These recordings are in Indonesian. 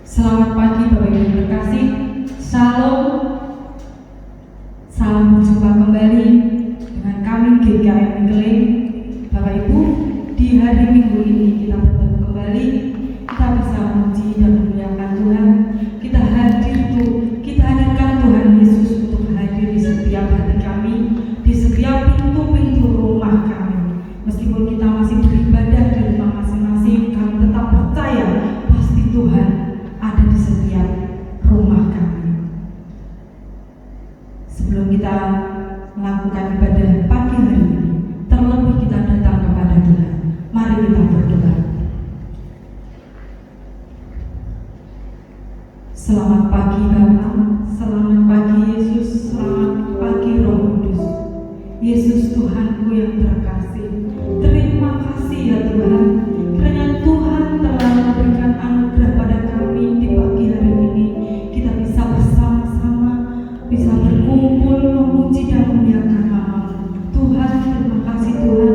Selamat pagi Bapak Ibu terkasih. Shalom. Salam berjumpa kembali dengan kami GKM Minggeling. Bapak Ibu, di hari Minggu ini kita bertemu kembali. Kita bisa memuji dan memuliakan Tuhan. Kita hadirkan Tuhan Yesus untuk hadir di setiap hati kami, di setiap pintu-pintu rumah kami. Meskipun kita masih beribadah di rumah masing-masing, kami tetap percaya pasti Tuhan ada di setiap rumah kami. Sebelum kita melakukan ibadah pagi hari ini, terlebih kita datang kepada Tuhan, mari kita berdoa. Selamat pagi Bapa, selamat pagi Yesus, selamat pagi Roh Kudus. Yesus Tuhanku yang terkasih, terima kasih ya Tuhan, kiranya Tuhan telah memberikan anugerah pada kami di pagi hari ini. Kita bisa bersama-sama, bisa berkumpul memuji dan memuliakan nama-Mu. Tuhan, terima kasih Tuhan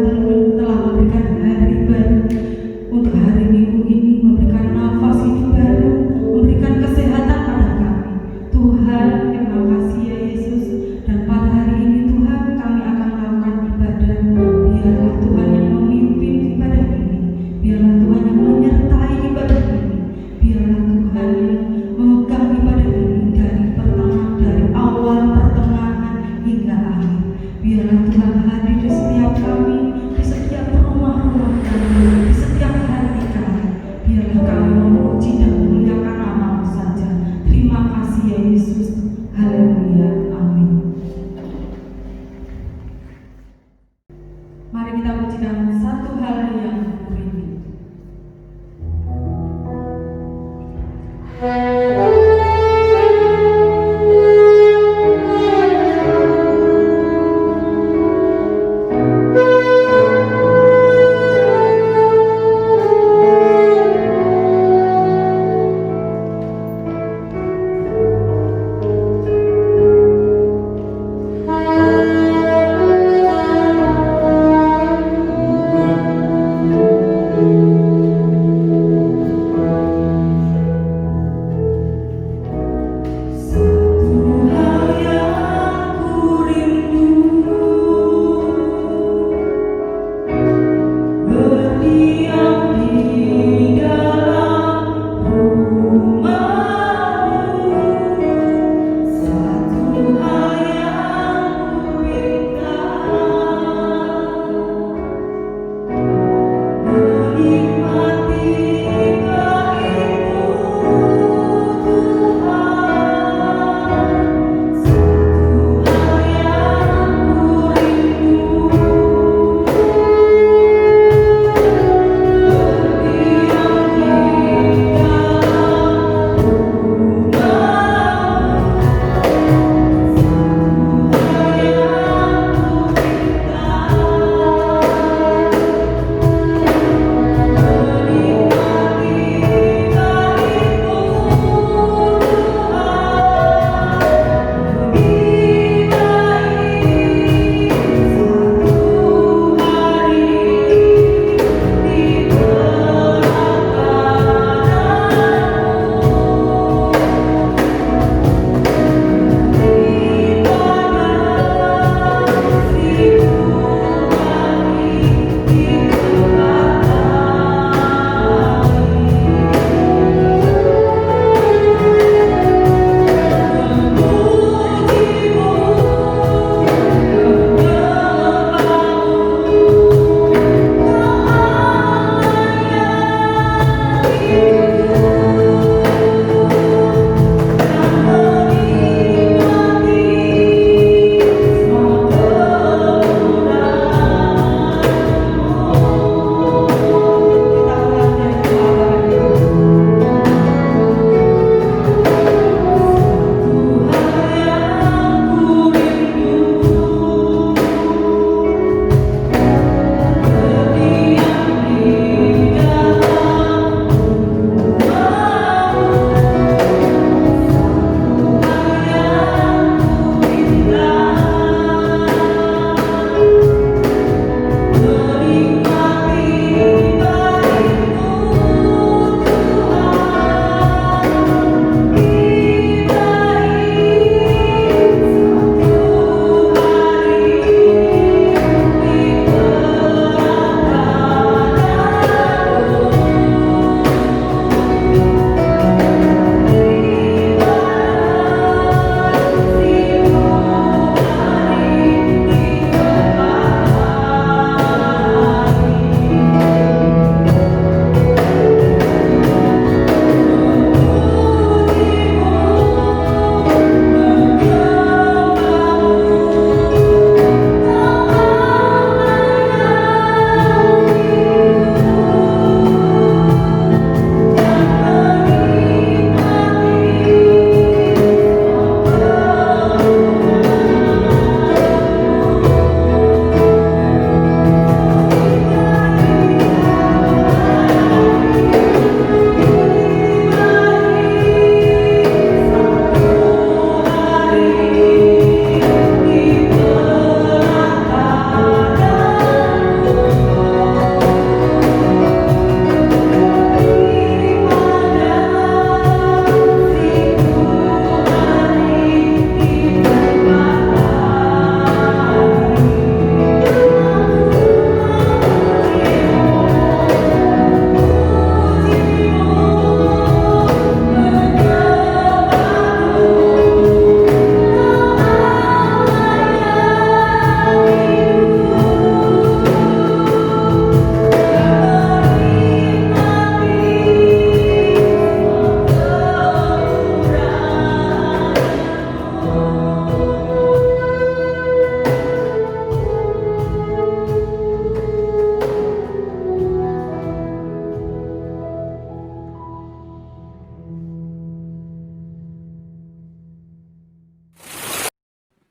telah memberikan hari baru untuk hari Minggu ini, memberikan nafas hidup baru, memberikan kesehatan pada kami. Tuhan,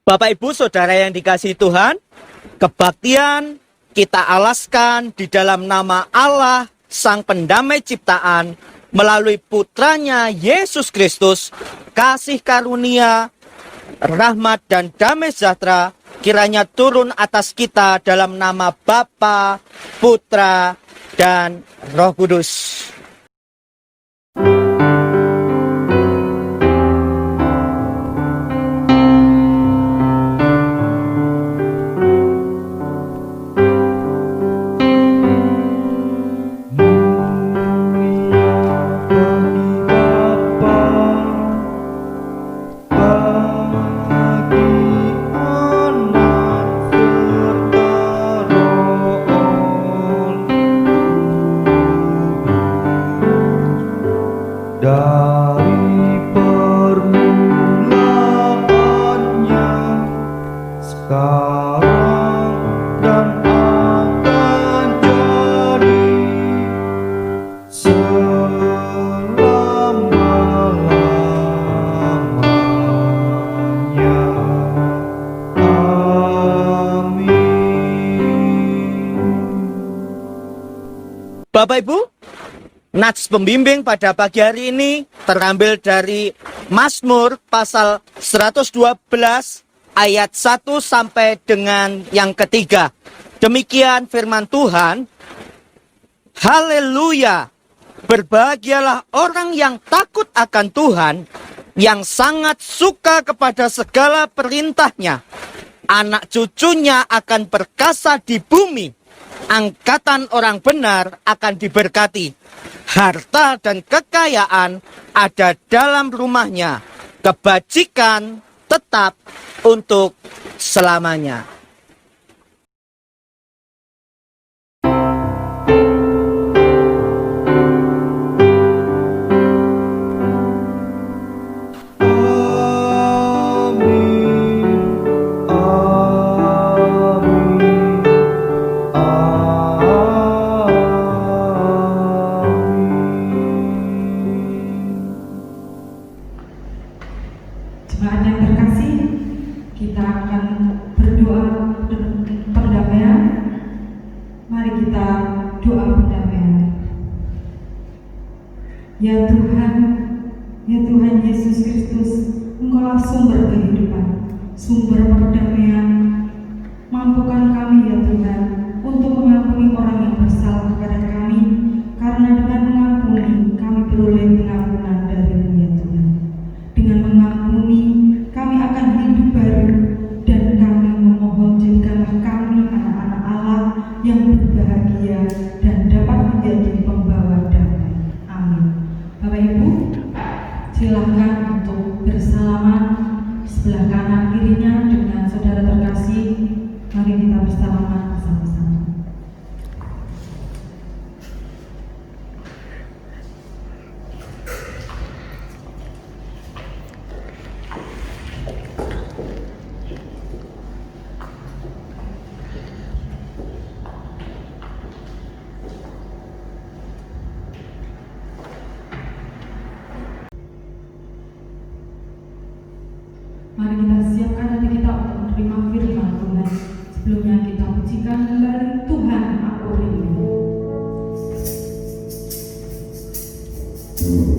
Bapak Ibu Saudara yang dikasihi Tuhan, kebaktian kita alaskan di dalam nama Allah Sang Pendamai Ciptaan melalui putranya Yesus Kristus. Kasih karunia, rahmat dan damai sejahtera kiranya turun atas kita dalam nama Bapa, Putra, dan Roh Kudus. Dari permulaannya, sekarang dan akan jadi selama-lamanya. Amin. Bapak Ibu, nats pembimbing pada pagi hari ini terambil dari Mazmur pasal 112 ayat 1 sampai dengan yang ketiga. Demikian firman Tuhan. Haleluya! Berbahagialah orang yang takut akan Tuhan, yang sangat suka kepada segala perintahnya. Anak cucunya akan perkasa di bumi. Angkatan orang benar akan diberkati. Harta dan kekayaan ada dalam rumahnya. Kebajikan tetap untuk selamanya. Jemaat yang terkasih, kita akan berdoa perdamaian. Mari kita doa perdamaian. Ya Tuhan Yesus Kristus, Engkaulah sumber kehidupan, sumber perdamaian. Mampukan kami ya Tuhan untuk mengampuni orang yang bersalah kepada kami, karena dengan mengampuni kami beroleh pengampunan dari-Mu ya Tuhan. Dengan mengampuni kami akan hidup baru, dan kami memohon jadikanlah kami anak-anak Allah yang berbahagia dan dapat menjadi pembawa damai. Amin. Bapak Ibu, silakan untuk bersalaman sebelah kanan kirinya dengan saudara terkasih. Mari kita bersalaman bersama-sama. Mari kita siapkan hati kita untuk menerima firman Tuhan. Sebelumnya kita pujikan kembali Tuhan aku rindu. Tuhan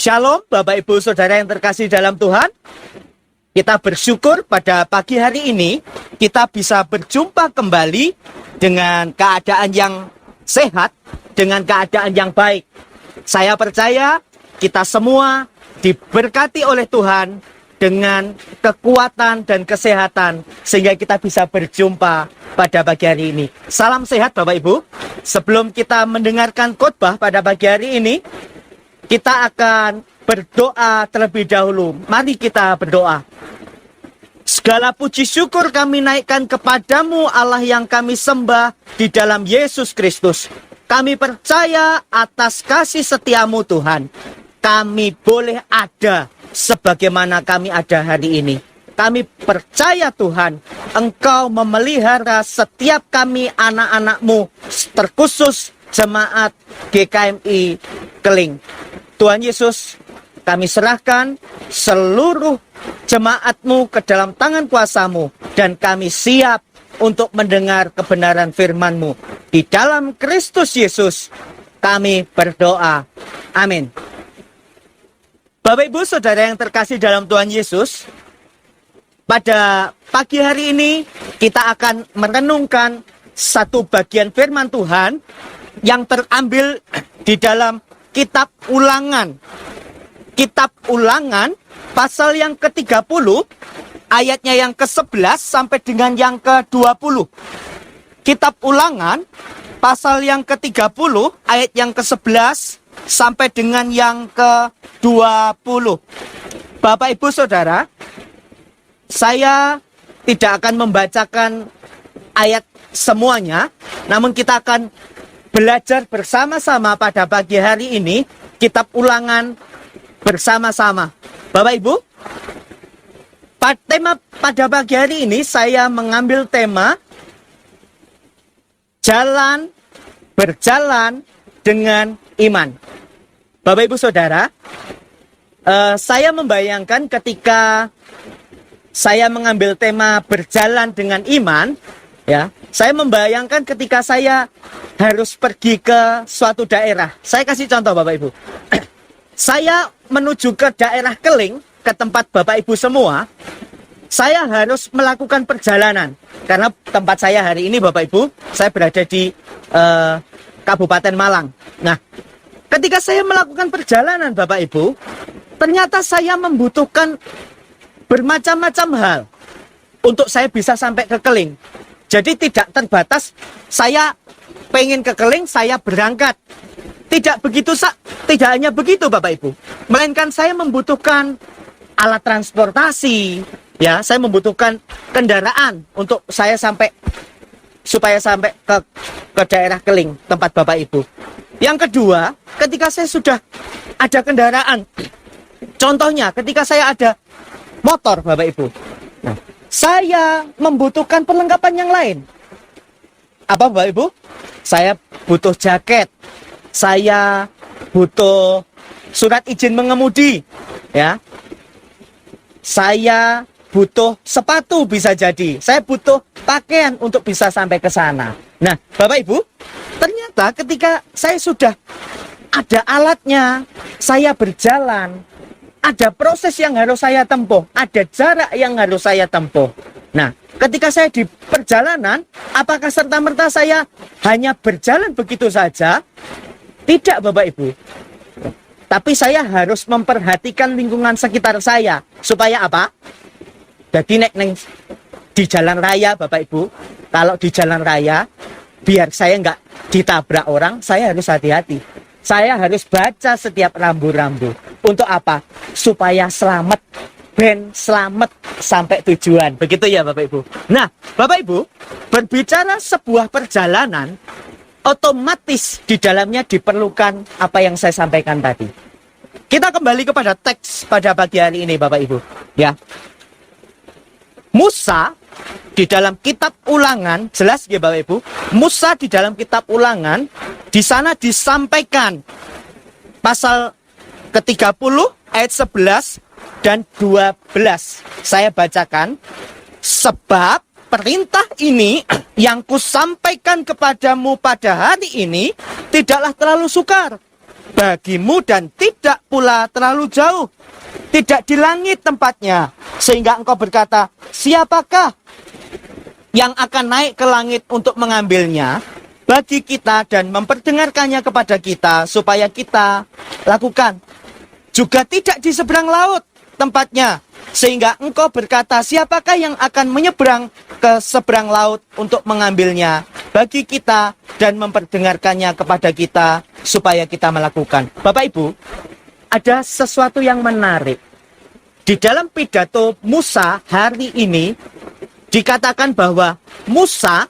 Shalom Bapak Ibu Saudara yang terkasih dalam Tuhan. Kita bersyukur pada pagi hari ini kita bisa berjumpa kembali dengan keadaan yang sehat, dengan keadaan yang baik. Saya percaya kita semua diberkati oleh Tuhan dengan kekuatan dan kesehatan sehingga kita bisa berjumpa pada pagi hari ini. Salam sehat Bapak Ibu. Sebelum kita mendengarkan khotbah pada pagi hari ini, kita akan berdoa terlebih dahulu. Mari kita berdoa. Segala puji syukur kami naikkan kepadamu Allah yang kami sembah di dalam Yesus Kristus. Kami percaya atas kasih setiamu Tuhan. Kami boleh ada sebagaimana kami ada hari ini. Kami percaya Tuhan, Engkau memelihara setiap kami anak-anak-Mu, terkhusus jemaat GKMI Keling. Tuhan Yesus, kami serahkan seluruh jemaat-Mu ke dalam tangan kuasa-Mu, dan kami siap untuk mendengar kebenaran firman-Mu. Di dalam Kristus Yesus, kami berdoa. Amin. Bapak Ibu Saudara yang terkasih dalam Tuhan Yesus, pada pagi hari ini kita akan merenungkan satu bagian firman Tuhan yang terambil di dalam Kitab Ulangan. Kitab Ulangan pasal yang ke-30 ayatnya yang ke-11 sampai dengan yang ke-20. Kitab Ulangan pasal yang ke-30 ayat yang ke-11 sampai dengan yang ke-20. Bapak Ibu Saudara, saya tidak akan membacakan ayat semuanya, namun kita akan belajar bersama-sama pada pagi hari ini Kitab Ulangan bersama-sama. Bapak Ibu, tema pada pagi hari ini saya mengambil tema berjalan dengan iman. Bapak Ibu Saudara, saya membayangkan ketika saya mengambil tema berjalan dengan iman, ya, saya membayangkan ketika saya harus pergi ke suatu daerah. Saya kasih contoh Bapak Ibu. Saya menuju ke daerah Keling, ke tempat Bapak Ibu semua. Saya harus melakukan perjalanan. Karena tempat saya hari ini Bapak Ibu, saya berada di Kabupaten Malang. Nah, ketika saya melakukan perjalanan Bapak Ibu, ternyata saya membutuhkan bermacam-macam hal untuk saya bisa sampai ke Keling. Jadi tidak terbatas saya pengen ke Keling, saya berangkat. Tidak hanya begitu Bapak Ibu. Melainkan saya membutuhkan alat transportasi, ya, saya membutuhkan kendaraan untuk saya supaya sampai ke daerah Keling, tempat Bapak Ibu. Yang kedua, ketika saya sudah ada kendaraan, contohnya ketika saya ada motor Bapak Ibu, nah, saya membutuhkan perlengkapan yang lain. Apa Bapak Ibu? Saya butuh jaket, saya butuh surat izin mengemudi, ya. Saya butuh sepatu bisa jadi. Saya butuh pakaian untuk bisa sampai ke sana. Nah, Bapak Ibu, ternyata ketika saya sudah ada alatnya, saya berjalan, ada proses yang harus saya tempuh, ada jarak yang harus saya tempuh. Nah, ketika saya di perjalanan, apakah serta-merta saya hanya berjalan begitu saja? Tidak Bapak Ibu. Tapi saya harus memperhatikan lingkungan sekitar saya. Supaya apa? Jadi di jalan raya Bapak Ibu, kalau di jalan raya, biar saya nggak ditabrak orang, saya harus hati-hati. Saya harus baca setiap rambu-rambu. Untuk apa? Supaya selamat sampai tujuan. Begitu ya Bapak Ibu. Nah, Bapak Ibu, berbicara sebuah perjalanan, otomatis di dalamnya diperlukan apa yang saya sampaikan tadi. Kita kembali kepada teks pada pagi hari ini Bapak Ibu, ya. Musa di dalam kitab Ulangan, jelas ya Bapak Ibu, Musa di dalam kitab Ulangan di sana disampaikan pasal ke-30 ayat 11 dan 12. Saya bacakan. Sebab perintah ini yang kusampaikan kepadamu pada hari ini tidaklah terlalu sukar, bagimu dan tidak pula terlalu jauh, tidak di langit tempatnya, sehingga engkau berkata, siapakah yang akan naik ke langit untuk mengambilnya bagi kita dan memperdengarkannya kepada kita supaya kita lakukan. Juga tidak di seberang laut tempatnya, sehingga engkau berkata, siapakah yang akan menyeberang ke seberang laut untuk mengambilnya bagi kita dan memperdengarkannya kepada kita supaya kita melakukan. Bapak Ibu, ada sesuatu yang menarik. Di dalam pidato Musa hari ini dikatakan bahwa Musa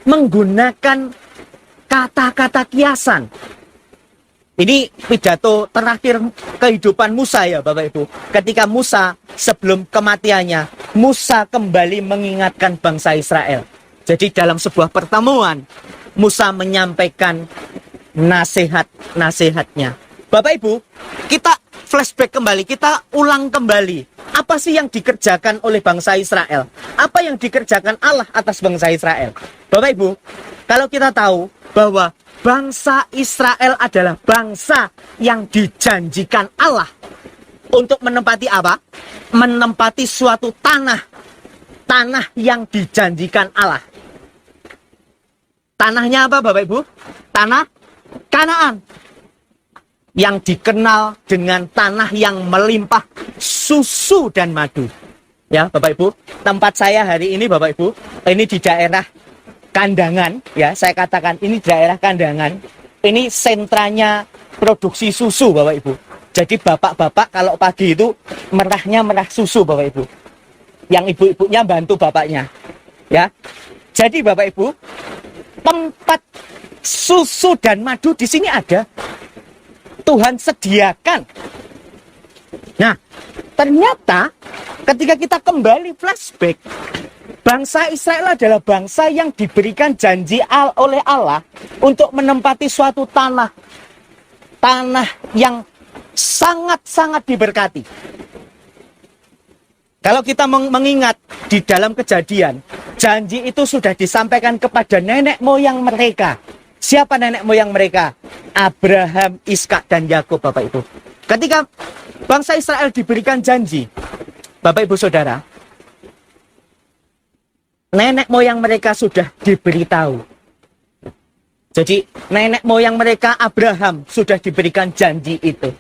menggunakan kata-kata kiasan. Ini pidato terakhir kehidupan Musa ya Bapak Ibu. Ketika Musa sebelum kematiannya, Musa kembali mengingatkan bangsa Israel. Jadi dalam sebuah pertemuan, Musa menyampaikan nasihat-nasihatnya. Bapak Ibu, kita flashback kembali, kita ulang kembali. Apa sih yang dikerjakan oleh bangsa Israel? Apa yang dikerjakan Allah atas bangsa Israel? Bapak Ibu, kalau kita tahu bahwa bangsa Israel adalah bangsa yang dijanjikan Allah untuk menempati apa? Menempati suatu tanah. Tanah yang dijanjikan Allah. Tanahnya apa Bapak Ibu? Tanah Kanaan. Yang dikenal dengan tanah yang melimpah susu dan madu. Ya Bapak Ibu, tempat saya hari ini Bapak Ibu, ini di daerah Kandangan, ya saya katakan ini daerah Kandangan. Ini sentranya produksi susu Bapak Ibu. Jadi bapak-bapak kalau pagi itu merah susu Bapak Ibu. Yang ibu-ibunya bantu bapaknya. Ya. Jadi Bapak Ibu, tempat susu dan madu di sini ada. Tuhan sediakan. Nah, ternyata ketika kita kembali flashback, bangsa Israel adalah bangsa yang diberikan janji oleh Allah untuk menempati suatu tanah. Tanah yang sangat-sangat diberkati. Kalau kita mengingat di dalam Kejadian, janji itu sudah disampaikan kepada nenek moyang mereka. Siapa nenek moyang mereka? Abraham, Ishak, dan Yakub, Bapak Ibu. Ketika bangsa Israel diberikan janji, Bapak Ibu Saudara, nenek moyang mereka sudah diberitahu. Jadi nenek moyang mereka Abraham sudah diberikan janji itu.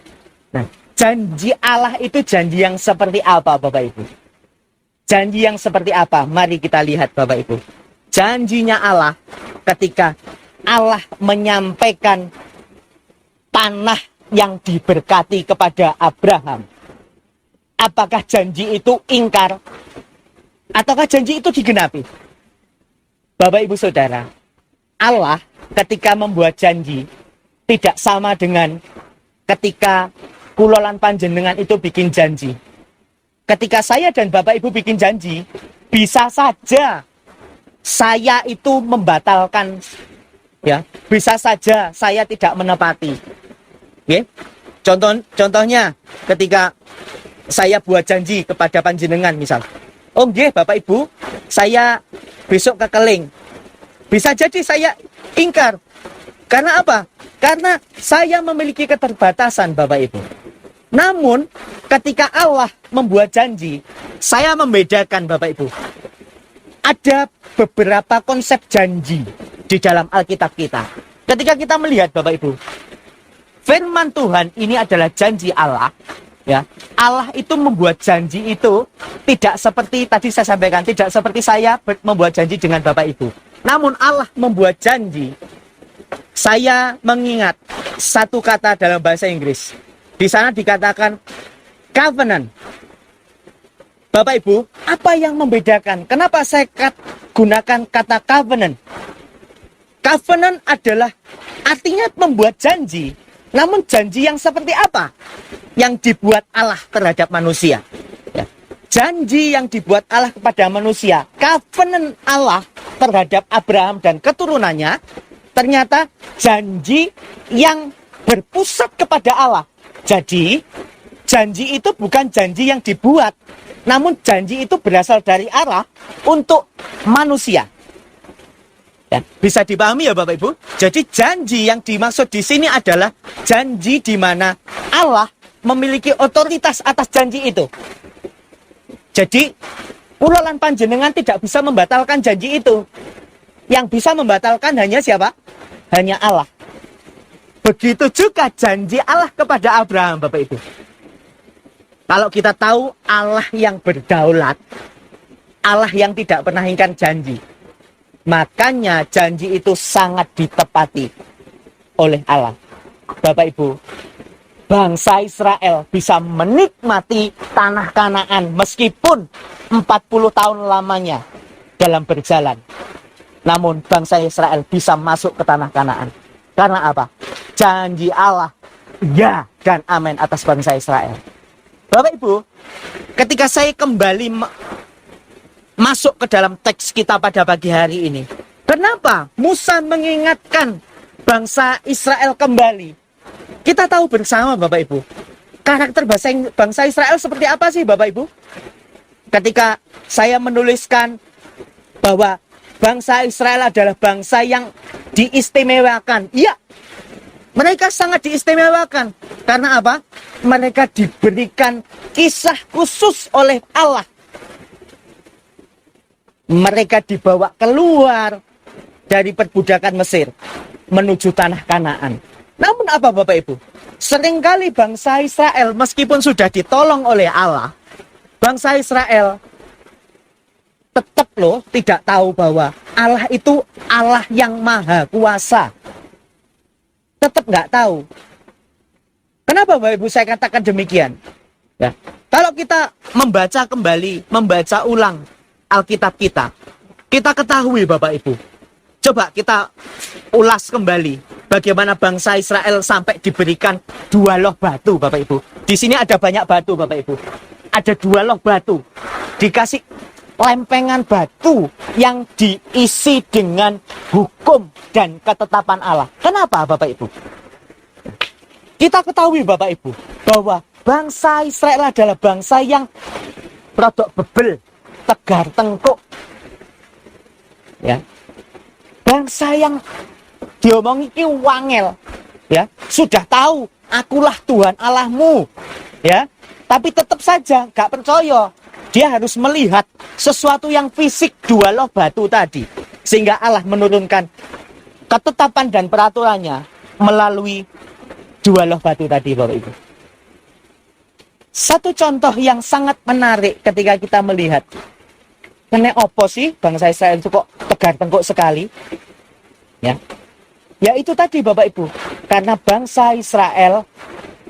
Nah, janji Allah itu janji yang seperti apa Bapak Ibu? Janji yang seperti apa? Mari kita lihat Bapak Ibu. Janjinya Allah ketika Allah menyampaikan tanah yang diberkati kepada Abraham. Apakah janji itu ingkar? Ataukah janji itu digenapi? Bapak Ibu Saudara, Allah ketika membuat janji tidak sama dengan ketika kulolan panjenengan itu bikin janji. Ketika saya dan Bapak Ibu bikin janji, bisa saja saya itu membatalkan, ya, bisa saja saya tidak menepati. Okay? Contohnya ketika saya buat janji kepada panjenengan misal, oh nggih Bapak Ibu, saya besok ke Keling. Bisa jadi saya ingkar. Karena apa? Karena saya memiliki keterbatasan Bapak Ibu. Namun ketika Allah membuat janji, saya membedakan Bapak Ibu. Ada beberapa konsep janji di dalam Alkitab kita. Ketika kita melihat Bapak Ibu, firman Tuhan ini adalah janji Allah. Ya, Allah itu membuat janji itu tidak seperti tadi saya sampaikan, tidak seperti saya membuat janji dengan Bapak Ibu. Namun Allah membuat janji. Saya mengingat satu kata dalam bahasa Inggris. Di sana dikatakan covenant. Bapak Ibu, apa yang membedakan? Kenapa saya gunakan kata covenant? Covenant adalah artinya membuat janji. Namun janji yang seperti apa? Yang dibuat Allah terhadap manusia. Ya. Janji yang dibuat Allah kepada manusia. Covenant Allah terhadap Abraham dan keturunannya. Ternyata janji yang berpusat kepada Allah. Jadi, janji itu bukan janji yang dibuat. Namun janji itu berasal dari Allah untuk manusia. Ya, bisa dipahami ya Bapak Ibu? Jadi janji yang dimaksud di sini adalah janji di mana Allah memiliki otoritas atas janji itu. Jadi kula lan panjenengan tidak bisa membatalkan janji itu. Yang bisa membatalkan hanya siapa? Hanya Allah. Begitu juga janji Allah kepada Abraham, Bapak Ibu. Kalau kita tahu Allah yang berdaulat, Allah yang tidak pernah ingkar janji, makanya janji itu sangat ditepati oleh Allah. Bapak Ibu, bangsa Israel bisa menikmati tanah Kanaan meskipun 40 tahun lamanya dalam berjalan. Namun bangsa Israel bisa masuk ke tanah Kanaan. Karena apa? Janji Allah ya dan amin atas bangsa Israel. Bapak Ibu, ketika saya kembali masuk ke dalam teks kita pada pagi hari ini, kenapa Musa mengingatkan bangsa Israel kembali? Kita tahu bersama Bapak Ibu, karakter bangsa Israel seperti apa sih Bapak Ibu? Ketika saya menuliskan bahwa bangsa Israel adalah bangsa yang diistimewakan, iya, mereka sangat diistimewakan. Karena apa? Mereka diberikan kisah khusus oleh Allah. Mereka dibawa keluar dari perbudakan Mesir menuju tanah Kanaan. Namun apa Bapak Ibu? Seringkali bangsa Israel meskipun sudah ditolong oleh Allah, bangsa Israel tetap tidak tahu bahwa Allah itu Allah yang maha kuasa. Tetap nggak tahu. Kenapa Bapak Ibu saya katakan demikian? Ya, kalau kita membaca kembali, membaca ulang Alkitab kita ketahui Bapak Ibu. Coba kita ulas kembali bagaimana bangsa Israel sampai diberikan 2 loh batu Bapak Ibu. Di sini ada banyak batu Bapak Ibu. Ada 2 loh batu. Dikasih lempengan batu yang diisi dengan hukum dan ketetapan Allah. Kenapa Bapak Ibu? Kita ketahui Bapak Ibu bahwa bangsa Israel adalah bangsa yang rodok bebel, tegar tengkuk. Ya. Bangsa yang diomongi ki wangel, ya. Sudah tahu akulah Tuhan Allahmu, ya. Tapi tetap saja gak percaya. Dia harus melihat sesuatu yang fisik 2 loh batu tadi. Sehingga Allah menurunkan ketetapan dan peraturannya melalui 2 loh batu tadi Bapak Ibu. Satu contoh yang sangat menarik ketika kita melihat, kene opo sih bangsa Israel itu kok tegar tengkuk sekali? Ya itu tadi Bapak Ibu, karena bangsa Israel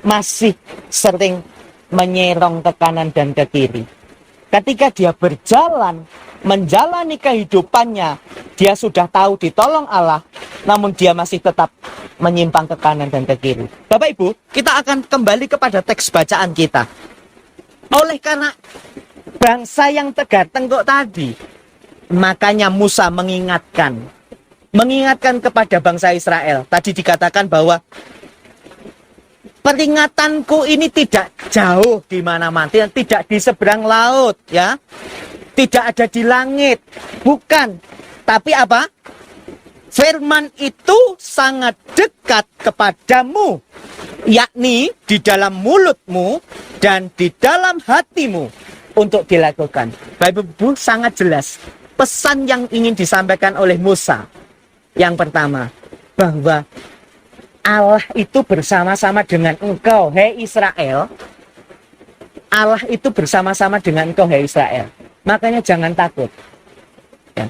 masih sering menyerong ke kanan dan ke kiri. Ketika dia berjalan, menjalani kehidupannya, dia sudah tahu ditolong Allah, namun dia masih tetap menyimpang ke kanan dan ke kiri. Bapak Ibu, kita akan kembali kepada teks bacaan kita. Oleh karena bangsa yang tegar tengkuk tadi, makanya Musa mengingatkan kepada bangsa Israel. Tadi dikatakan bahwa peringatanku ini tidak jauh di mana-mana, tidak di seberang laut, ya. Tidak ada di langit. Bukan. Tapi apa? Firman itu sangat dekat kepadamu, yakni di dalam mulutmu dan di dalam hatimu untuk dilakukan. Bapak Ibu, sangat jelas pesan yang ingin disampaikan oleh Musa. Yang pertama, bahwa Allah itu bersama-sama dengan engkau, hei Israel. Allah itu bersama-sama dengan engkau, hei Israel. Makanya jangan takut. Ya.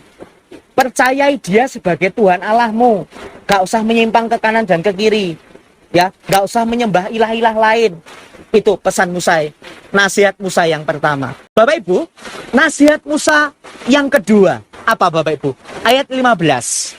Percayai dia sebagai Tuhan Allahmu. Gak usah menyimpang ke kanan dan ke kiri. Ya, gak usah menyembah ilah-ilah lain. Itu pesan Musa. Nasihat Musa yang pertama. Bapak Ibu, nasihat Musa yang kedua. Apa Bapak Ibu? Ayat 15.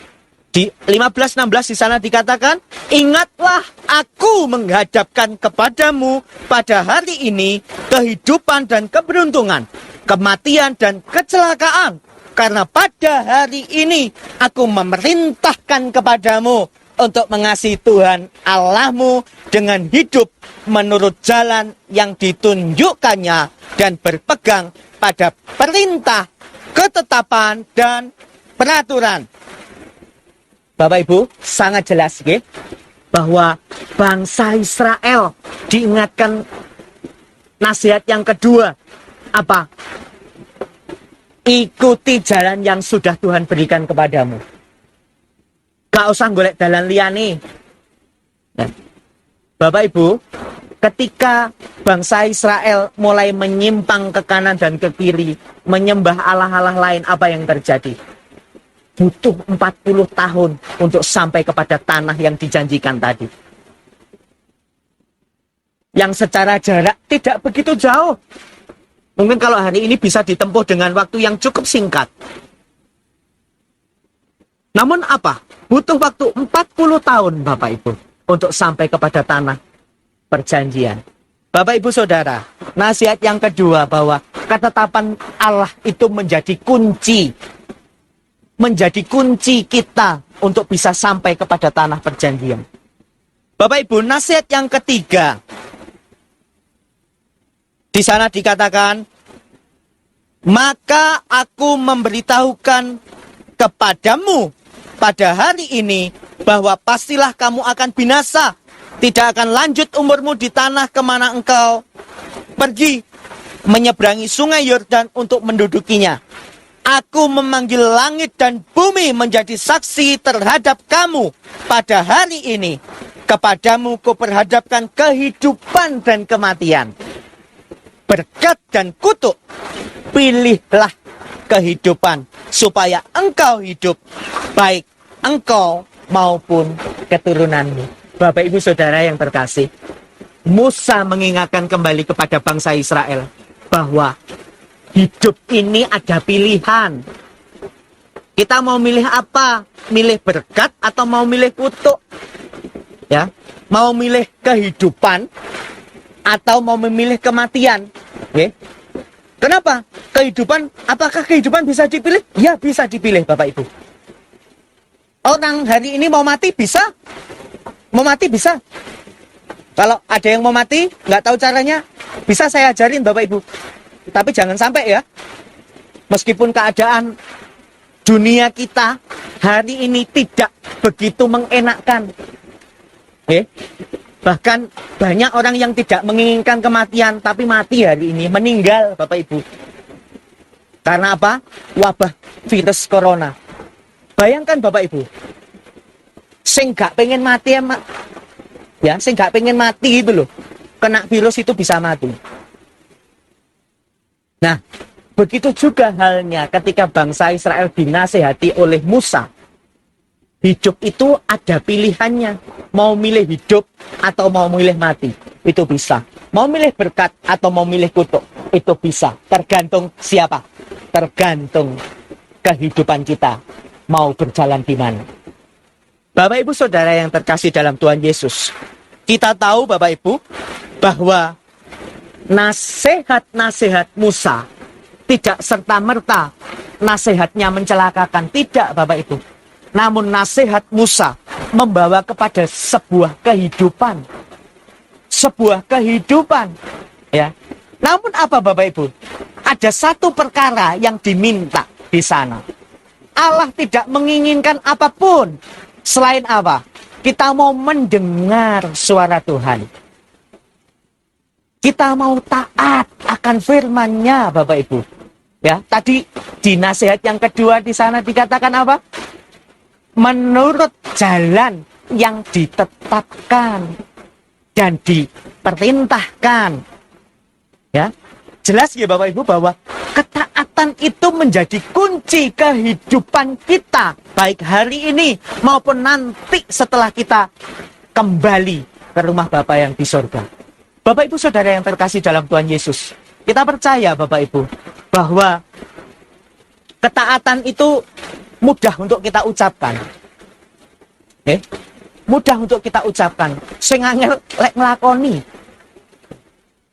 Di 15-16 di sana dikatakan, ingatlah aku menghadapkan kepadamu pada hari ini kehidupan dan keberuntungan, kematian dan kecelakaan. Karena pada hari ini aku memerintahkan kepadamu untuk mengasihi Tuhan Allahmu dengan hidup menurut jalan yang ditunjukkannya dan berpegang pada perintah, ketetapan, dan peraturan. Bapak Ibu, sangat jelas okay, bahwa bangsa Israel diingatkan nasihat yang kedua. Apa? Ikuti jalan yang sudah Tuhan berikan kepadamu. Gak usah golek dalan liyane. Nah, Bapak Ibu, ketika bangsa Israel mulai menyimpang ke kanan dan ke kiri, menyembah Allah-Allah lain, apa yang terjadi? Butuh 40 tahun untuk sampai kepada tanah yang dijanjikan tadi. Yang secara jarak tidak begitu jauh. Mungkin kalau hari ini bisa ditempuh dengan waktu yang cukup singkat. Namun apa? Butuh waktu 40 tahun Bapak Ibu untuk sampai kepada tanah perjanjian. Bapak Ibu Saudara, nasihat yang kedua bahwa ketetapan Allah itu menjadi kunci. Menjadi kunci kita untuk bisa sampai kepada tanah perjanjian. Bapak Ibu, nasihat yang ketiga. Di sana dikatakan, maka aku memberitahukan kepadamu pada hari ini bahwa pastilah kamu akan binasa. Tidak akan lanjut umurmu di tanah kemana engkau pergi menyeberangi sungai Yordan untuk mendudukinya. Aku memanggil langit dan bumi menjadi saksi terhadap kamu pada hari ini. Kepadamu kuperhadapkan kehidupan dan kematian, berkat dan kutuk. Pilihlah kehidupan supaya engkau hidup, baik engkau maupun keturunanmu. Bapak Ibu Saudara yang terkasih, Musa mengingatkan kembali kepada bangsa Israel bahwa hidup ini ada pilihan. Kita mau milih apa? Milih berkat atau mau milih kutuk? Ya, mau milih kehidupan atau mau memilih kematian? Oke. Kenapa? Apakah kehidupan bisa dipilih? Ya, bisa dipilih Bapak Ibu. Orang hari ini mau mati bisa? Mau mati bisa. Kalau ada yang mau mati, nggak tahu caranya, bisa saya ajarin Bapak Ibu. Tapi jangan sampai ya. Meskipun keadaan dunia kita hari ini tidak begitu mengenakkan. Bahkan banyak orang yang tidak menginginkan kematian, tapi mati hari ini, meninggal Bapak Ibu. Karena apa? Wabah virus corona. Bayangkan Bapak Ibu, sing gak pengen mati sing gak pengen mati itu loh, kena virus itu bisa mati. Nah, begitu juga halnya ketika bangsa Israel dinasehati oleh Musa. Hidup itu ada pilihannya, mau milih hidup atau mau milih mati, itu bisa. Mau milih berkat atau mau milih kutuk, itu bisa. Tergantung siapa? Tergantung kehidupan kita mau berjalan di mana. Bapak Ibu Saudara yang terkasih dalam Tuhan Yesus, kita tahu Bapak Ibu bahwa nasihat-nasihat Musa tidak serta-merta nasihatnya mencelakakan, tidak Bapak Ibu. Namun nasihat Musa membawa kepada sebuah kehidupan. Sebuah kehidupan. Ya. Namun apa Bapak Ibu? Ada satu perkara yang diminta di sana. Allah tidak menginginkan apapun. Selain apa? Kita mau mendengar suara Tuhan. Kita mau taat akan firman-Nya, Bapak Ibu. Ya, tadi di nasihat yang kedua di sana dikatakan apa? Menurut jalan yang ditetapkan dan diperintahkan. Ya. Jelas ya Bapak Ibu bahwa ketaatan itu menjadi kunci kehidupan kita, baik hari ini maupun nanti setelah kita kembali ke rumah Bapa yang di surga. Bapak Ibu Saudara yang terkasih dalam Tuhan Yesus, kita percaya Bapak Ibu bahwa ketaatan itu mudah untuk kita ucapkan. Mudah untuk kita ucapkan. Sing angel lek nglakoni.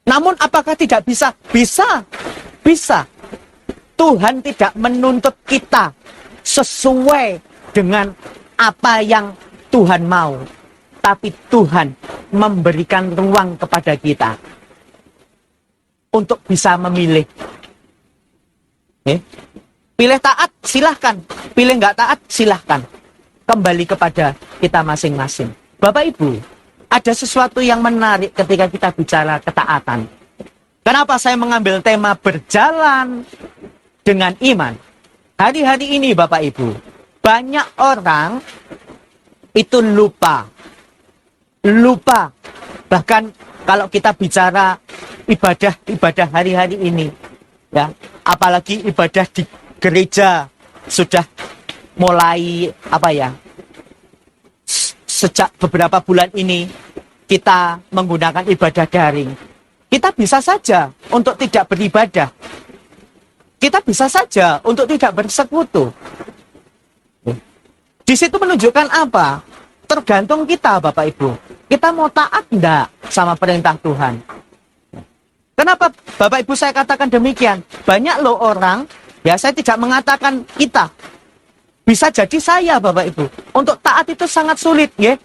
Namun apakah tidak bisa? Bisa. Bisa. Tuhan tidak menuntut kita sesuai dengan apa yang Tuhan mau. Tapi Tuhan memberikan ruang kepada kita untuk bisa memilih. Pilih taat, silahkan. Pilih nggak taat, silahkan. kembali kepada kita masing-masing. Bapak Ibu, ada sesuatu yang menarik ketika kita bicara ketaatan. Kenapa saya mengambil tema berjalan dengan iman? Hari-hari ini Bapak Ibu, banyak orang itu lupa. Bahkan kalau kita bicara ibadah hari-hari ini, ya, apalagi ibadah di gereja sudah mulai sejak beberapa bulan ini kita menggunakan ibadah daring. Kita bisa saja untuk tidak beribadah. Kita bisa saja untuk tidak bersekutu. Di situ menunjukkan apa? Tergantung kita, Bapak Ibu. Kita mau taat enggak sama perintah Tuhan? Kenapa Bapak Ibu saya katakan demikian? Banyak loh orang, ya saya tidak mengatakan kita. Bisa jadi saya Bapak Ibu. Untuk taat itu sangat sulit, ya.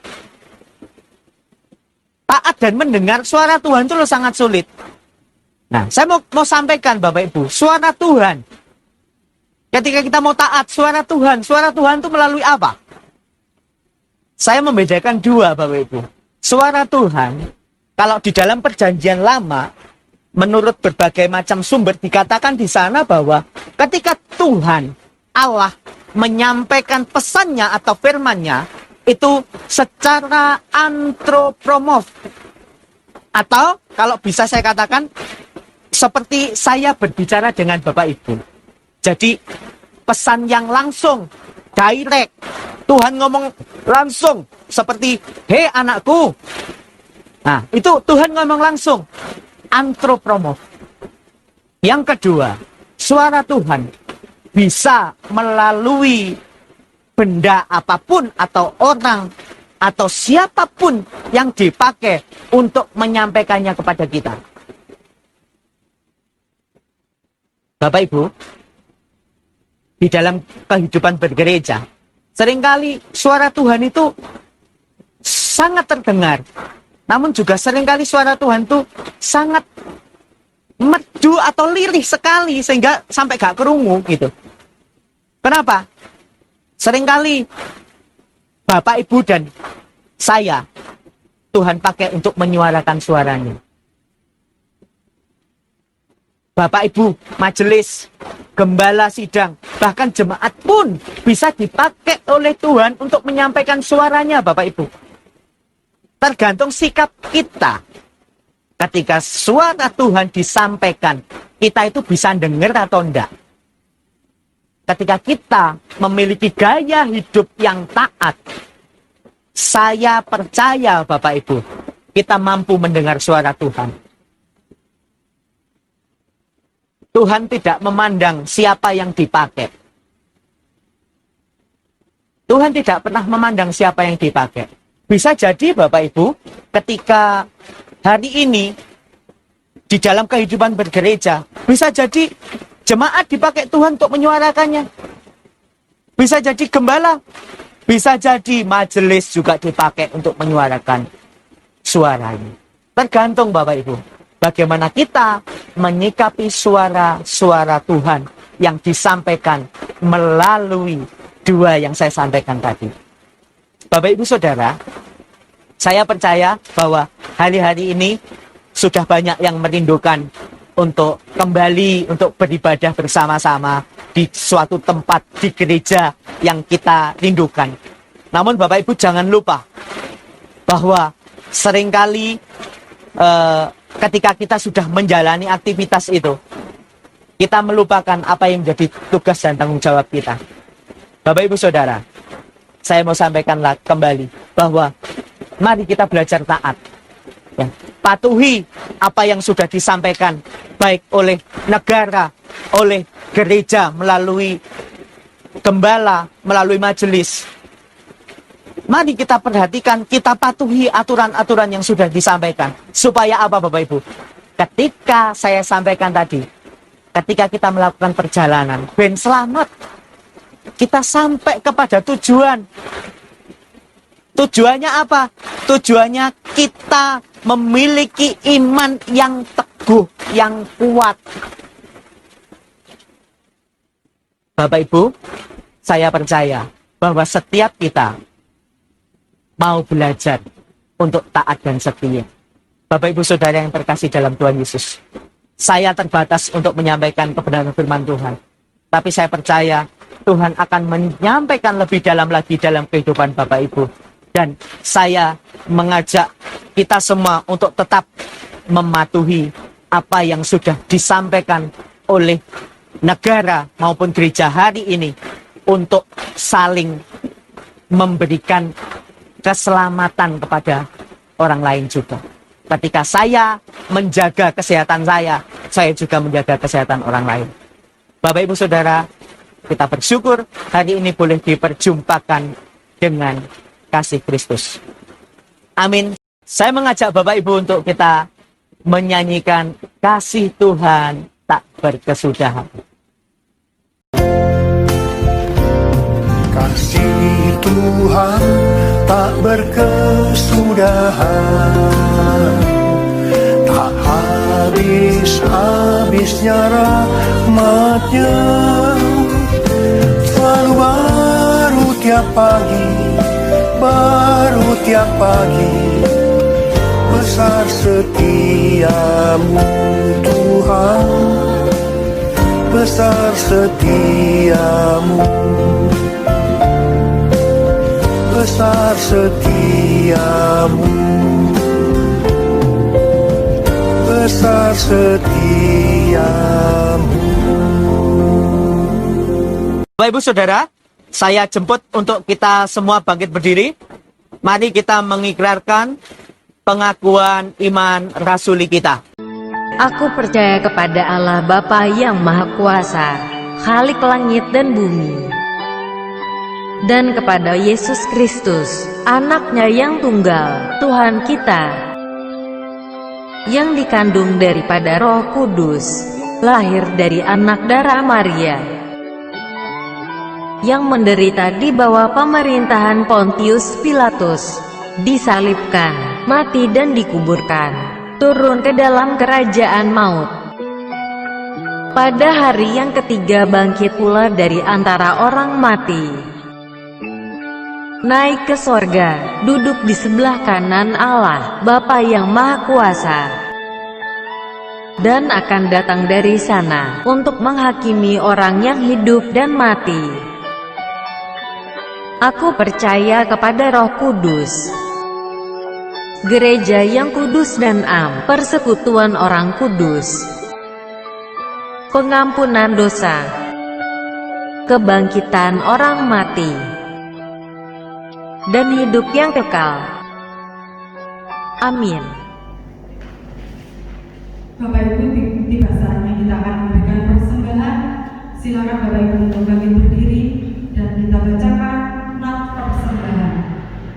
Taat dan mendengar suara Tuhan itu loh sangat sulit. Nah, saya mau sampaikan Bapak Ibu, suara Tuhan. Ketika kita mau taat, suara Tuhan itu melalui apa? Saya membedakan dua Bapak Ibu. Suara Tuhan, kalau di dalam perjanjian lama, menurut berbagai macam sumber dikatakan di sana bahwa ketika Tuhan, Allah, menyampaikan pesannya atau firmannya, itu secara antropomorf. Atau kalau bisa saya katakan, seperti saya berbicara dengan Bapak Ibu. Jadi pesan yang langsung, direct. Tuhan ngomong langsung, seperti, hei anakku. Nah, itu Tuhan ngomong langsung, antropomorf. Yang kedua, suara Tuhan bisa melalui benda apapun atau orang atau siapapun yang dipakai untuk menyampaikannya kepada kita. Bapak Ibu, di dalam kehidupan bergereja, seringkali suara Tuhan itu sangat terdengar. Namun juga seringkali suara Tuhan itu sangat merdu atau lirih sekali sehingga sampai gak kerungu gitu. Kenapa? Seringkali Bapak Ibu dan saya Tuhan pakai untuk menyuarakan suaranya. Bapak Ibu, majelis, gembala sidang, bahkan jemaat pun bisa dipakai oleh Tuhan untuk menyampaikan suaranya Bapak Ibu. Tergantung sikap kita. Ketika suara Tuhan disampaikan, kita itu bisa dengar atau enggak. Ketika kita memiliki gaya hidup yang taat, saya percaya Bapak Ibu, kita mampu mendengar suara Tuhan. Tuhan tidak memandang siapa yang dipakai. Tuhan tidak pernah memandang siapa yang dipakai. Bisa jadi Bapak Ibu, ketika hari ini di dalam kehidupan bergereja, bisa jadi jemaat dipakai Tuhan untuk menyuarakannya. Bisa jadi gembala, bisa jadi majelis juga dipakai untuk menyuarakan suaranya. Tergantung Bapak Ibu, bagaimana kita menyikapi suara-suara Tuhan yang disampaikan melalui dua yang saya sampaikan tadi. Bapak Ibu Saudara, saya percaya bahwa hari-hari ini sudah banyak yang merindukan untuk kembali untuk beribadah bersama-sama di suatu tempat di gereja yang kita rindukan. Namun Bapak Ibu jangan lupa bahwa seringkali ketika kita sudah menjalani aktivitas itu, kita melupakan apa yang menjadi tugas dan tanggung jawab kita. Bapak Ibu Saudara, saya mau sampaikan kembali bahwa mari kita belajar taat. Ya, patuhi apa yang sudah disampaikan baik oleh negara, oleh gereja, melalui gembala, melalui majelis. Mari kita perhatikan, kita patuhi aturan-aturan yang sudah disampaikan. Supaya apa Bapak Ibu? Ketika saya sampaikan tadi, ketika kita melakukan perjalanan, ben selamat, kita sampai kepada tujuan. Tujuannya apa? Tujuannya kita memiliki iman yang teguh, yang kuat. Bapak Ibu, saya percaya bahwa setiap kita mau belajar untuk taat dan setia. Bapak Ibu Saudara yang terkasih dalam Tuhan Yesus, saya terbatas untuk menyampaikan kebenaran firman Tuhan. Tapi saya percaya Tuhan akan menyampaikan lebih dalam lagi dalam kehidupan Bapak Ibu. Dan saya mengajak kita semua untuk tetap mematuhi apa yang sudah disampaikan oleh negara maupun gereja hari ini untuk saling memberikan keselamatan kepada orang lain juga. Ketika saya menjaga kesehatan saya juga menjaga kesehatan orang lain. Bapak Ibu Saudara, kita bersyukur hari ini boleh diperjumpakan dengan kasih Kristus. Amin. Saya mengajak Bapak Ibu untuk kita menyanyikan kasih Tuhan tak berkesudahan. Kasih Tuhan tak berkesudahan, tak habis-habisnya rahmat-Nya, selalu baru tiap pagi, besar setiamu Tuhan, besar setiamu, besar setiamu, besar setiamu. Bapak Ibu Saudara, saya jemput untuk kita semua bangkit berdiri. Mari kita mengikrarkan pengakuan iman rasuli kita. Aku percaya kepada Allah Bapa yang Maha Kuasa, Khalik langit dan bumi, dan kepada Yesus Kristus, Anak-Nya yang tunggal, Tuhan kita, yang dikandung daripada Roh Kudus, lahir dari anak darah Maria, yang menderita di bawah pemerintahan Pontius Pilatus, disalibkan, mati dan dikuburkan, turun ke dalam kerajaan maut. Pada hari yang ketiga bangkit pula dari antara orang mati, naik ke sorga, duduk di sebelah kanan Allah, Bapa yang Maha Kuasa, dan akan datang dari sana untuk menghakimi orang yang hidup dan mati. Aku percaya kepada Roh Kudus, gereja yang kudus dan am, persekutuan orang kudus, pengampunan dosa, kebangkitan orang mati, dan hidup yang kekal. Amin. Bapak Ibu, tiba saatnya kita akan memberikan persembahan. Silakan Bapak Ibu untuk bangkit berdiri dan kita bacakan nat persembahan.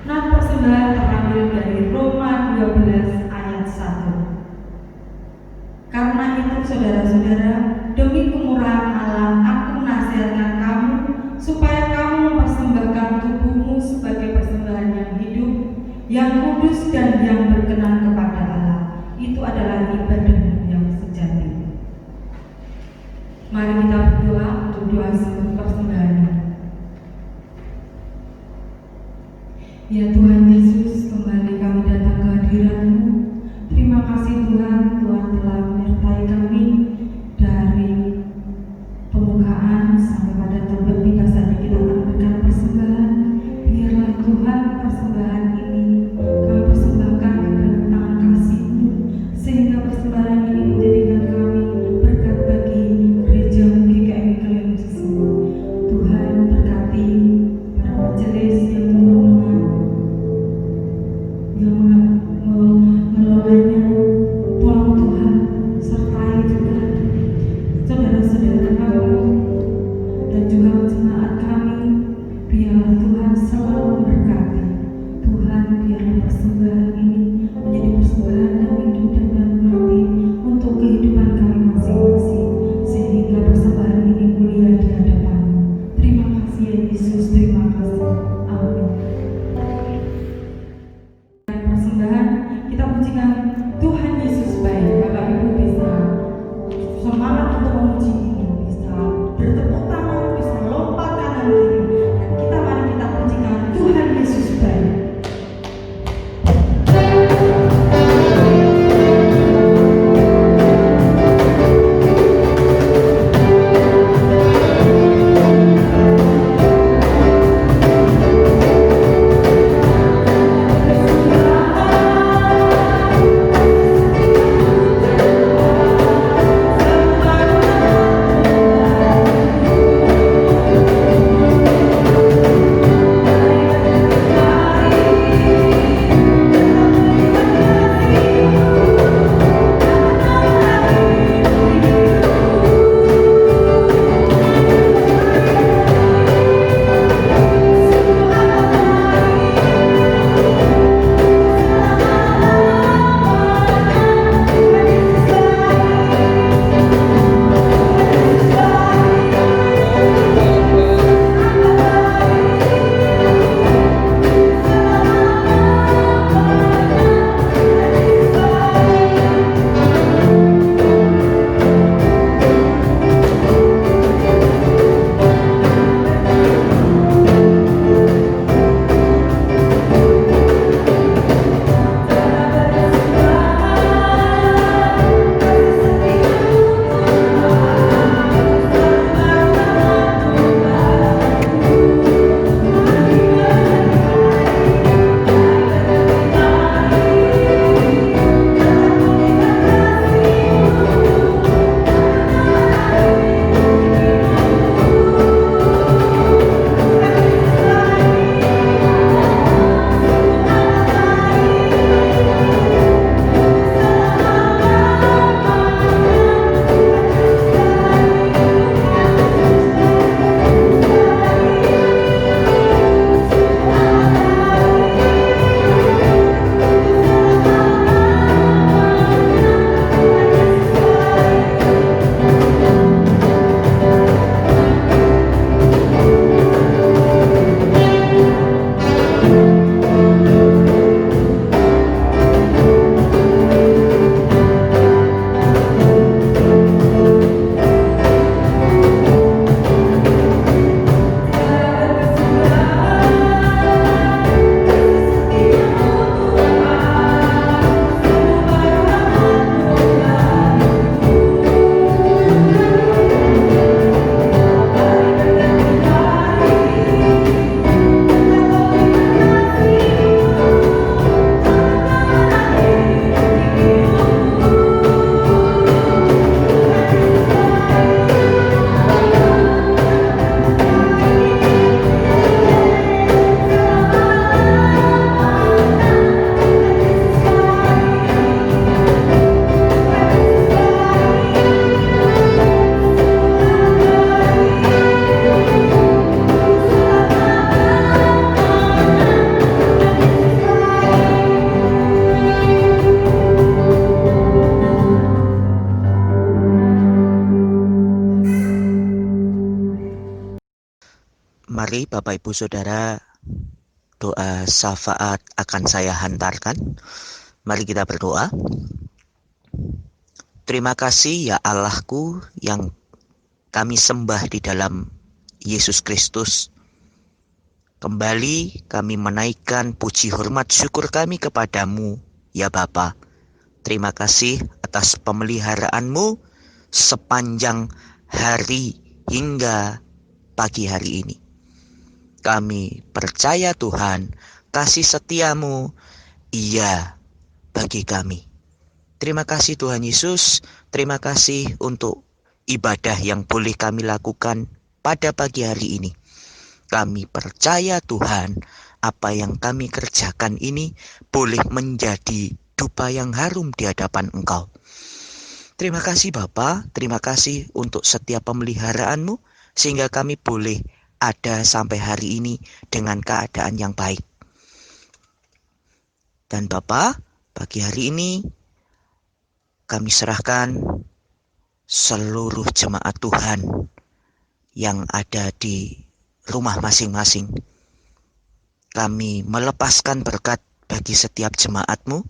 Nat persembahan terambil dari Roma 12 ayat 1. Karena itu saudara-saudara, demi kemurahan Allah aku menasihatkan kamu supaya kamu mempersembahkan tubuhmu sebagai persembahan yang hidup, yang kudus dan yang berkenan kepada Allah. Itu adalah ibadah yang sejati. Mari kita berdoa untuk doa persembahan. Ya Tuhan Yesus, kembali kami datang ke hadirat-Mu. Terima kasih Tuhan, Tuhan telah menyertai kami dari pembukaan sampai pada tempat tiba saatnya kita akan memberikan persembahan. Biarlah Tuhan persembahan ini kami persembahkan ke dalam tangan kasih-Mu, sehingga persembahan ini menjadikan kami berkat bagi gereja GKI Kalimantan semua. Mari Bapak Ibu Saudara, doa syafaat akan saya hantarkan. Mari kita berdoa. Terima kasih ya Allahku yang kami sembah di dalam Yesus Kristus. Kembali kami menaikkan puji hormat syukur kami kepadamu ya Bapa. Terima kasih atas pemeliharaanmu sepanjang hari hingga pagi hari ini. Kami percaya Tuhan, kasih setiamu iya bagi kami. Terima kasih Tuhan Yesus, terima kasih untuk ibadah yang boleh kami lakukan pada pagi hari ini. Kami percaya Tuhan, apa yang kami kerjakan ini boleh menjadi dupa yang harum di hadapan Engkau. Terima kasih Bapa, terima kasih untuk setiap pemeliharaanmu, sehingga kami boleh ada sampai hari ini dengan keadaan yang baik. Dan Bapa, pagi hari ini kami serahkan seluruh jemaat Tuhan yang ada di rumah masing-masing. Kami melepaskan berkat bagi setiap jemaat-Mu,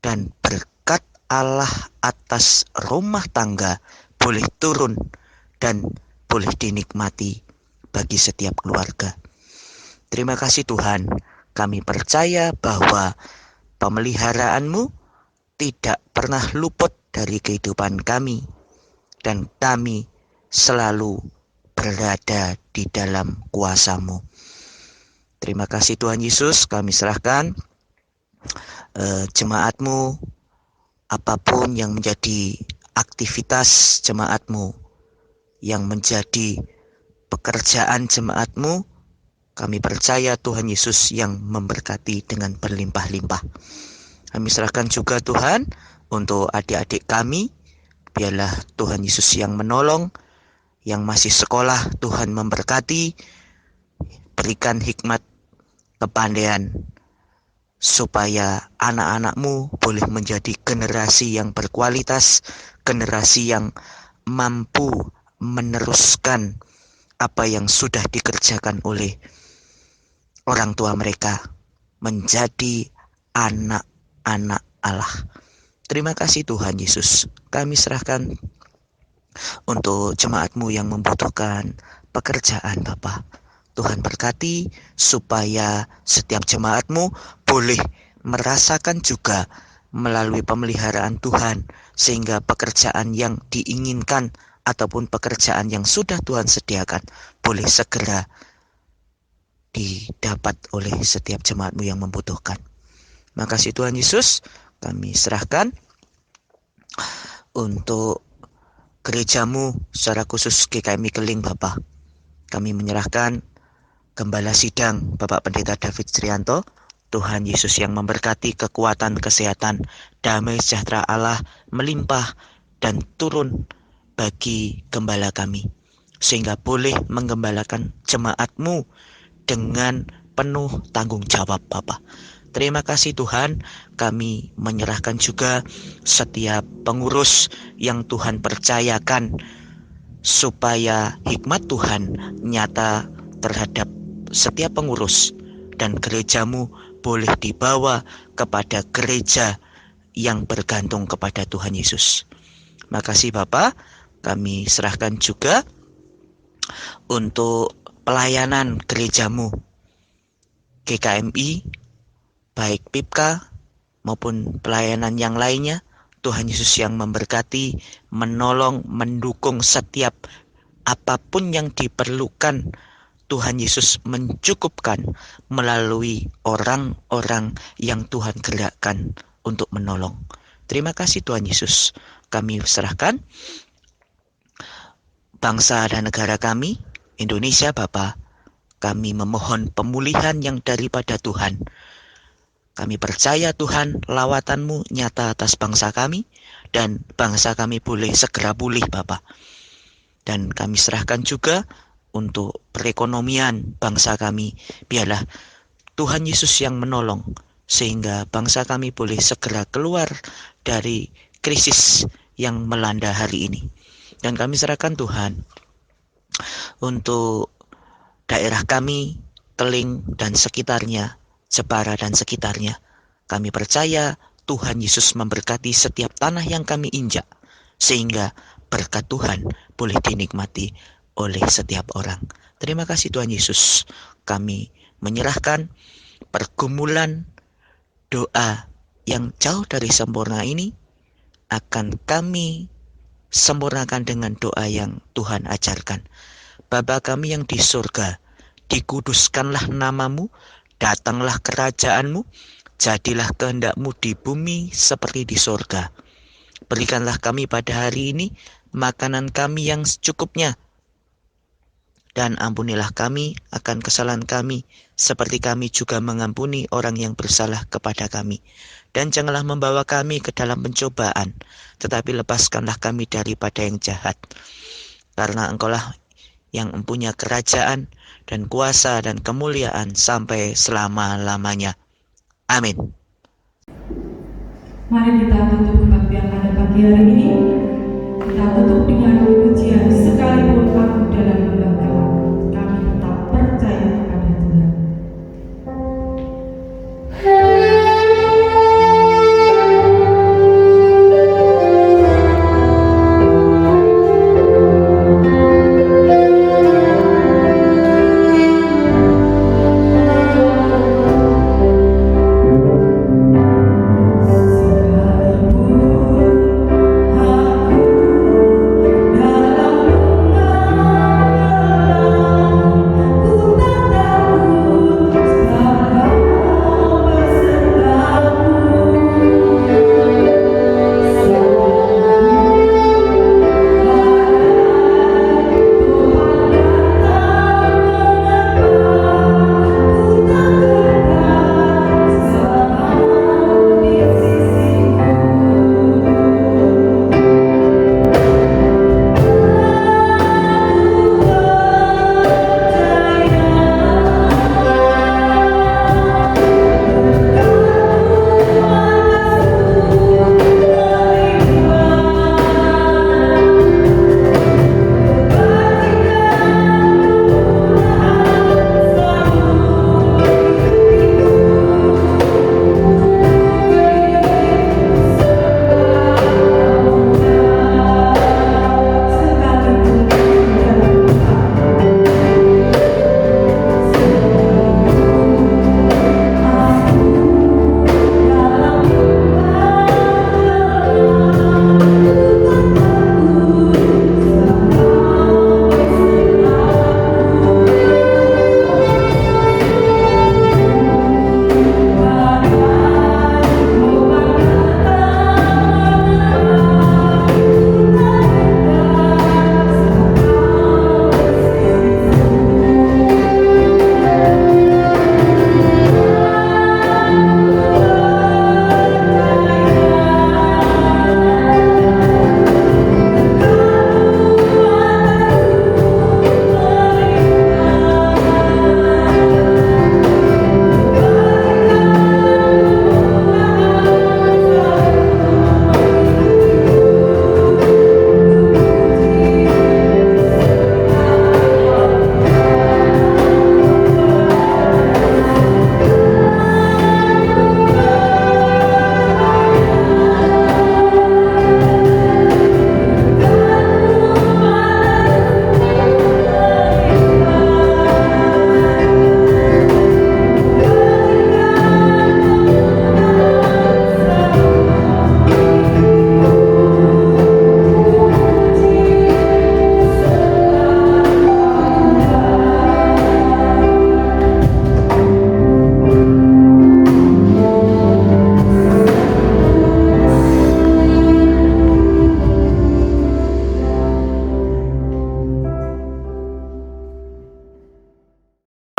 dan berkat Allah atas rumah tangga boleh turun dan boleh dinikmati bagi setiap keluarga. Terima kasih Tuhan, kami percaya bahwa pemeliharaanmu tidak pernah luput dari kehidupan kami, dan kami selalu berada di dalam kuasa-Mu. Terima kasih Tuhan Yesus, kami serahkan jemaat-Mu, apapun yang menjadi aktivitas jemaat-Mu, yang menjadi pekerjaan jemaat-Mu, kami percaya Tuhan Yesus yang memberkati dengan berlimpah-limpah. Kami serahkan juga Tuhan untuk adik-adik kami, biarlah Tuhan Yesus yang menolong, yang masih sekolah Tuhan memberkati, berikan hikmat, kepandaian, supaya anak-anak-Mu boleh menjadi generasi yang berkualitas, generasi yang mampu meneruskan apa yang sudah dikerjakan oleh orang tua mereka, menjadi anak-anak Allah. Terima kasih Tuhan Yesus. Kami serahkan untuk jemaat-Mu yang membutuhkan pekerjaan Bapa. Tuhan berkati supaya setiap jemaat-Mu boleh merasakan juga melalui pemeliharaan Tuhan, sehingga pekerjaan yang diinginkan ataupun pekerjaan yang sudah Tuhan sediakan boleh segera didapat oleh setiap jemaat-Mu yang membutuhkan. Makasih Tuhan Yesus, kami serahkan untuk gereja-Mu secara khusus GKI Mikeling Bapa. Kami menyerahkan Gembala Sidang Bapak Pendeta David Trianto. Tuhan Yesus yang memberkati, kekuatan, kesehatan, damai sejahtera Allah melimpah dan turun bagi gembala kami, sehingga boleh menggembalakan jemaat-Mu dengan penuh tanggung jawab Bapa. Terima kasih Tuhan, kami menyerahkan juga setiap pengurus yang Tuhan percayakan, supaya hikmat Tuhan nyata terhadap setiap pengurus, dan gereja-Mu boleh dibawa kepada gereja yang bergantung kepada Tuhan Yesus. Makasih Bapa, kami serahkan juga untuk pelayanan gereja-Mu GKMI, baik PIPKA maupun pelayanan yang lainnya. Tuhan Yesus yang memberkati, menolong, mendukung setiap apapun yang diperlukan. Tuhan Yesus mencukupkan melalui orang-orang yang Tuhan gerakkan untuk menolong. Terima kasih Tuhan Yesus. Kami serahkan bangsa dan negara kami, Indonesia Bapa. Kami memohon pemulihan yang daripada Tuhan. Kami percaya Tuhan, lawatan-Mu nyata atas bangsa kami, dan bangsa kami boleh segera pulih Bapa. Dan kami serahkan juga untuk perekonomian bangsa kami, biarlah Tuhan Yesus yang menolong, sehingga bangsa kami boleh segera keluar dari krisis yang melanda hari ini. Dan kami serahkan Tuhan untuk daerah kami, Keling dan sekitarnya, Jepara dan sekitarnya. Kami percaya Tuhan Yesus memberkati setiap tanah yang kami injak, sehingga berkat Tuhan boleh dinikmati oleh setiap orang. Terima kasih Tuhan Yesus. Kami menyerahkan pergumulan doa yang jauh dari sempurna ini akan kami sempurnakan dengan doa yang Tuhan ajarkan. Bapa kami yang di surga, dikuduskanlah namamu, datanglah kerajaanmu, jadilah kehendak-mu di bumi seperti di surga. Berikanlah kami pada hari ini makanan kami yang secukupnya, dan ampunilah kami akan kesalahan kami, seperti kami juga mengampuni orang yang bersalah kepada kami. Dan janganlah membawa kami ke dalam pencobaan, tetapi lepaskanlah kami daripada yang jahat. Karena Engkaulah yang mempunyai kerajaan dan kuasa dan kemuliaan sampai selama-lamanya. Amin. Mari kita tutup kebaktian pada pagi hari ini. Kita tutup dengan pujian sekalipun aku dalam lembaga, kami tetap percaya kepada Tuhan.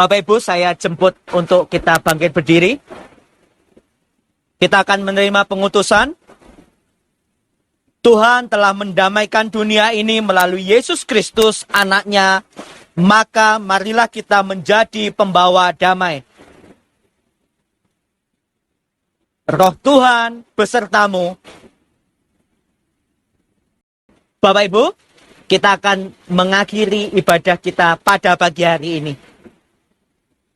Bapak Ibu, saya jemput untuk kita bangkit berdiri. Kita akan menerima pengutusan. Tuhan telah mendamaikan dunia ini melalui Yesus Kristus, anaknya. Maka marilah kita menjadi pembawa damai. Roh Tuhan besertamu. Bapak Ibu, kita akan mengakhiri ibadah kita pada pagi hari ini.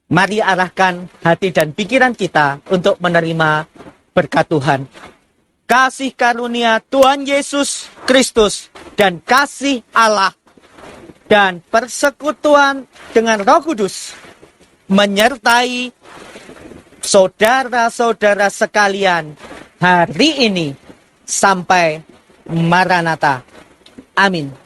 Mari arahkan hati dan pikiran kita untuk menerima berkat Tuhan. Kasih karunia Tuhan Yesus Kristus dan kasih Allah dan persekutuan dengan Roh Kudus menyertai saudara-saudara sekalian hari ini sampai Maranatha. Amin.